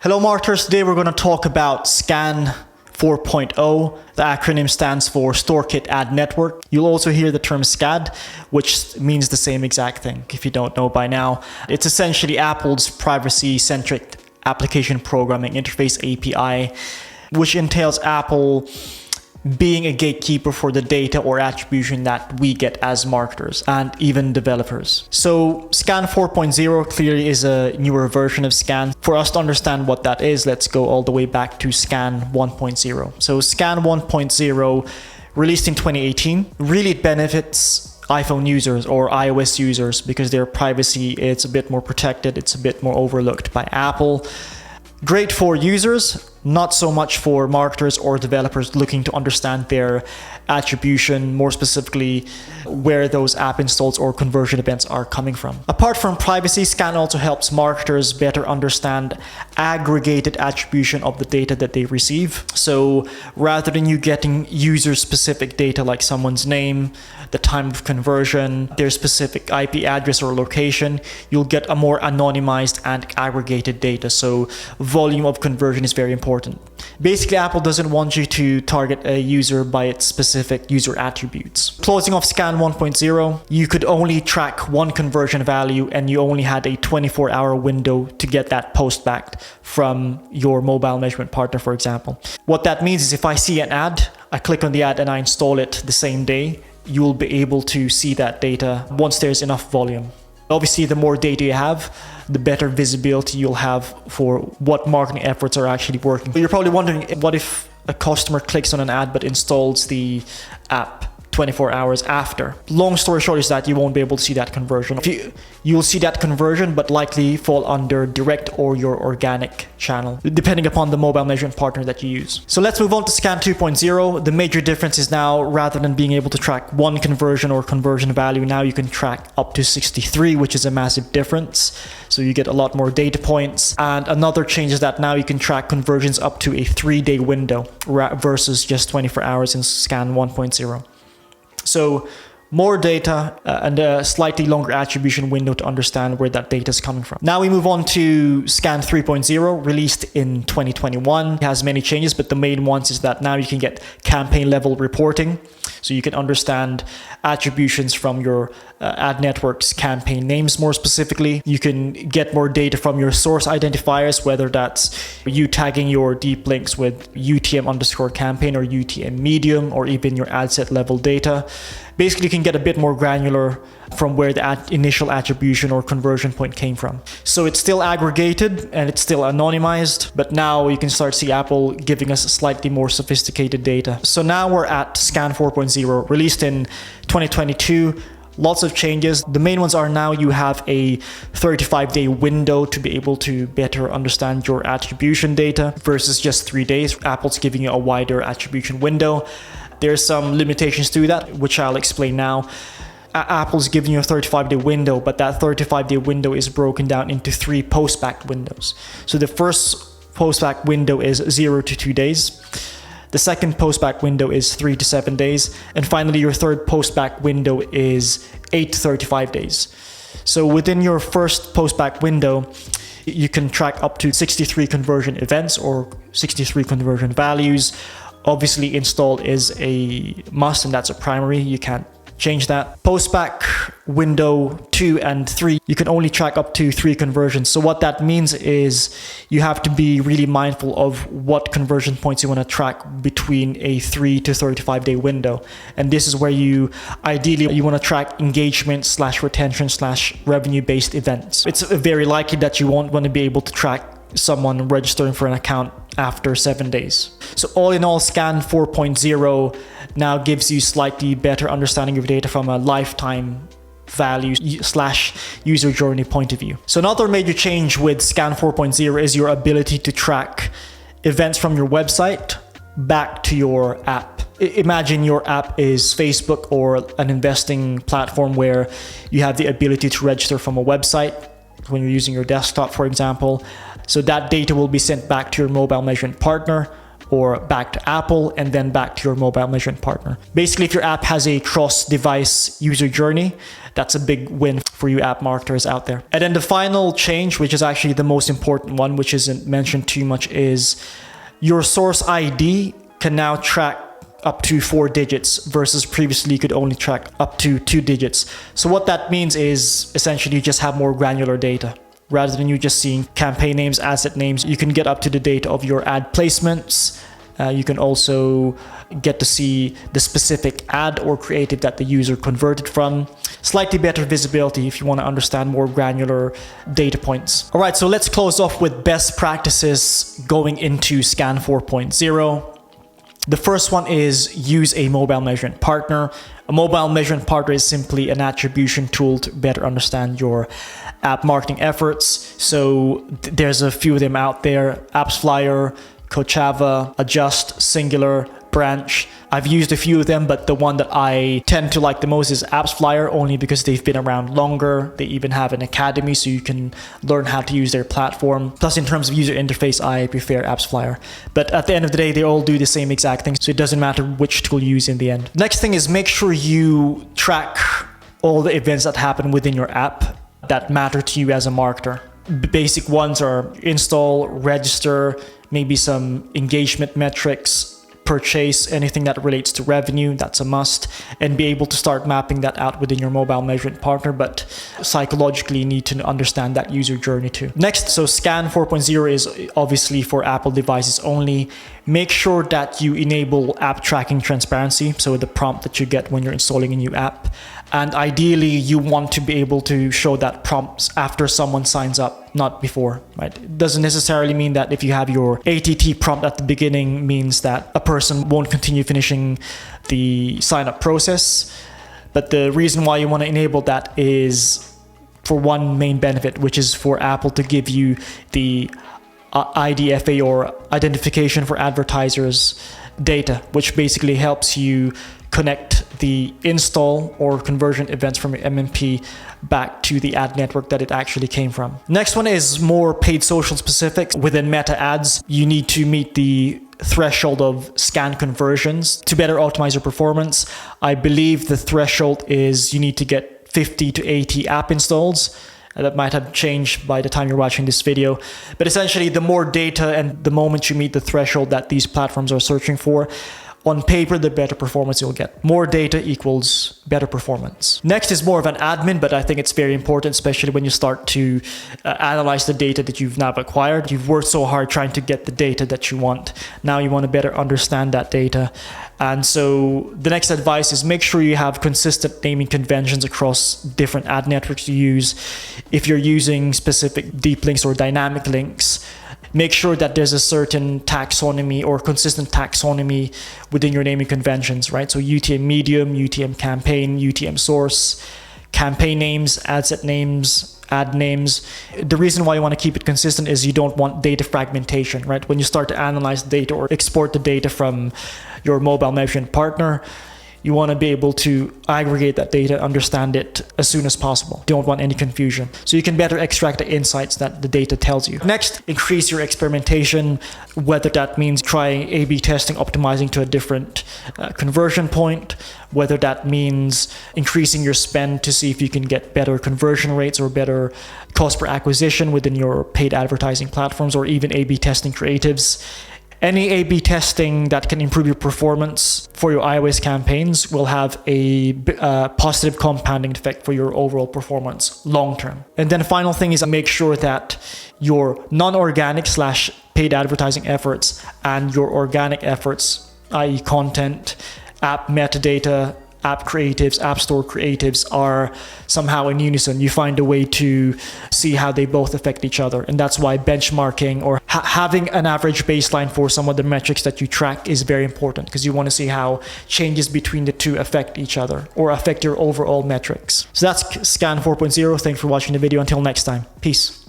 Hello marketers, today we're going to talk about SKAN 4.0. The acronym stands for Store Kit Ad Network. You'll also hear the term SKAD, which means the same exact thing if you don't know by now. It's essentially Apple's privacy-centric application programming interface API, which entails Apple being a gatekeeper for the data or attribution that we get as marketers and even developers. So SKAN 4.0 clearly is a newer version of SKAN. For us to understand what that is, let's go all the way back to SKAN 1.0. So SKAN 1.0, released in 2018, really benefits iPhone users or iOS users because their privacy is a bit more protected, it's a bit more overlooked by Apple. Great for users, not so much for marketers or developers looking to understand their attribution, more specifically where those app installs or conversion events are coming from. Apart from privacy, SKAN also helps marketers better understand aggregated attribution of the data that they receive. So rather than you getting user-specific data like someone's name, the time of conversion, their specific IP address or location, you'll get a more anonymized and aggregated data. So volume of conversion is very important. Basically, Apple doesn't want you to target a user by its specific user attributes. Closing off SKAN 1.0, you could only track one conversion value and you only had a 24-hour window to get that post back from your mobile measurement partner, for example. What that means is if I see an ad, I click on the ad and I install it the same day, you'll be able to see that data once there's enough volume. Obviously, the more data you have, the better visibility you'll have for what marketing efforts are actually working. You're probably wondering, what if a customer clicks on an ad but installs the app 24 hours after? Long story short is that you won't be able to see that conversion. You'll see that conversion, but likely fall under direct or your organic channel, depending upon the mobile measurement partner that you use. So let's move on to SKAN 2.0. The major difference is now, rather than being able to track one conversion or conversion value, now you can track up to 63, which is a massive difference. So you get a lot more data points. And another change is that now you can track conversions up to a 3-day window versus just 24 hours in SKAN 1.0. So more data and a slightly longer attribution window to understand where that data is coming from. Now we move on to SKAN 3.0, released in 2021. It has many changes, but the main ones is that now you can get campaign level reporting. So you can understand attributions from your ad network's campaign names more specifically. You can get more data from your source identifiers, whether that's you tagging your deep links with UTM_campaign or UTM medium, or even your ad set level data. Basically, you can get a bit more granular from where the initial attribution or conversion point came from. So it's still aggregated and it's still anonymized, but now you can start to see Apple giving us slightly more sophisticated data. So now we're at SKAN 4.0, released in 2022. Lots of changes. The main ones are now you have a 35-day window to be able to better understand your attribution data versus just 3 days. Apple's giving you a wider attribution window. There's some limitations to that, which I'll explain now. Apple's giving you a 35-day window, but that 35-day window is broken down into 3 post-back windows. So the first post-back window is 0 to 2 days. The second post-back window is 3 to 7 days. And finally, your third post-back window is 8 to 35 days. So within your first post-back window, you can track up to 63 conversion events or 63 conversion values. Obviously, install is a must, and that's a primary. You can't change that. Post-back window 2 and 3, you can only track up to 3 conversions. So what that means is you have to be really mindful of what conversion points you want to track between a 3 to 35-day window. And this is where you want to track engagement / retention / revenue-based events. It's very likely that you won't want to be able to track someone registering for an account after 7 days. So all in all, SKAN 4.0 now gives you slightly better understanding of data from a lifetime value / user journey point of view. So another major change with SKAN 4.0 is your ability to track events from your website back to your app. Imagine your app is Facebook or an investing platform where you have the ability to register from a website when you're using your desktop, for example. So that data will be sent back to your mobile measurement partner or back to Apple and then back to your mobile measurement partner. Basically, if your app has a cross-device user journey, that's a big win for you app marketers out there. And then the final change, which is actually the most important one, which isn't mentioned too much, is your source ID can now track up to 4 digits versus previously you could only track up to 2 digits. So what that means is essentially you just have more granular data. Rather than you just seeing campaign names, asset names, you can get up to the data of your ad placements. You can also get to see the specific ad or creative that the user converted from. Slightly better visibility if you want to understand more granular data points. All right, so let's close off with best practices going into SKAN 4.0. The first one is use a mobile measurement partner. A mobile measurement partner is simply an attribution tool to better understand your app marketing efforts. So there's a few of them out there: AppsFlyer, Kochava, Adjust, Singular, Branch. I've used a few of them, but the one that I tend to like the most is AppsFlyer, only because they've been around longer. They even have an academy, so you can learn how to use their platform. Plus, in terms of user interface, I prefer AppsFlyer. But at the end of the day, they all do the same exact thing, so it doesn't matter which tool you use in the end. Next thing is make sure you track all the events that happen within your app that matter to you as a marketer. Basic ones are install, register, maybe some engagement metrics, purchase, anything that relates to revenue, that's a must, and be able to start mapping that out within your mobile measurement partner, but psychologically you need to understand that user journey too. Next, so SKAN 4.0 is obviously for Apple devices only. Make sure that you enable app tracking transparency, so the prompt that you get when you're installing a new app. And ideally, you want to be able to show that prompts after someone signs up, not before, right? It doesn't necessarily mean that if you have your ATT prompt at the beginning means that a person won't continue finishing the sign-up process. But the reason why you want to enable that is for one main benefit, which is for Apple to give you the IDFA or identification for advertisers data, which basically helps you connect the install or conversion events from your MMP back to the ad network that it actually came from. Next one is more paid social specifics. Within Meta ads, you need to meet the threshold of scan conversions to better optimize your performance. I believe the threshold is you need to get 50 to 80 app installs. That might have changed by the time you're watching this video. But essentially, the more data and the moment you meet the threshold that these platforms are searching for, on paper, the better performance you'll get. More data equals better performance. Next is more of an admin, but I think it's very important, especially when you start to analyze the data that you've now acquired. You've worked so hard trying to get the data that you want. Now you want to better understand that data. And so the next advice is make sure you have consistent naming conventions across different ad networks you use. If you're using specific deep links or dynamic links, make sure that there's a certain taxonomy or consistent taxonomy within your naming conventions, right? So UTM medium, UTM campaign, UTM source, campaign names, ad set names, ad names. The reason why you want to keep it consistent is you don't want data fragmentation, right? When you start to analyze data or export the data from your mobile measurement partner, you want to be able to aggregate that data, understand it as soon as possible. Don't want any confusion. So you can better extract the insights that the data tells you. Next, increase your experimentation, whether that means trying A/B testing, optimizing to a different conversion point, whether that means increasing your spend to see if you can get better conversion rates or better cost per acquisition within your paid advertising platforms, or even A/B testing creatives. Any A/B testing that can improve your performance for your iOS campaigns will have a positive compounding effect for your overall performance long term. And then the final thing is make sure that your non-organic / paid advertising efforts and your organic efforts, i.e. content, app metadata, app creatives, app store creatives, are somehow in unison. You find a way to see how they both affect each other. And that's why benchmarking or having an average baseline for some of the metrics that you track is very important, because you want to see how changes between the two affect each other or affect your overall metrics. So that's SKAN 4.0. Thanks for watching the video. Until next time, peace.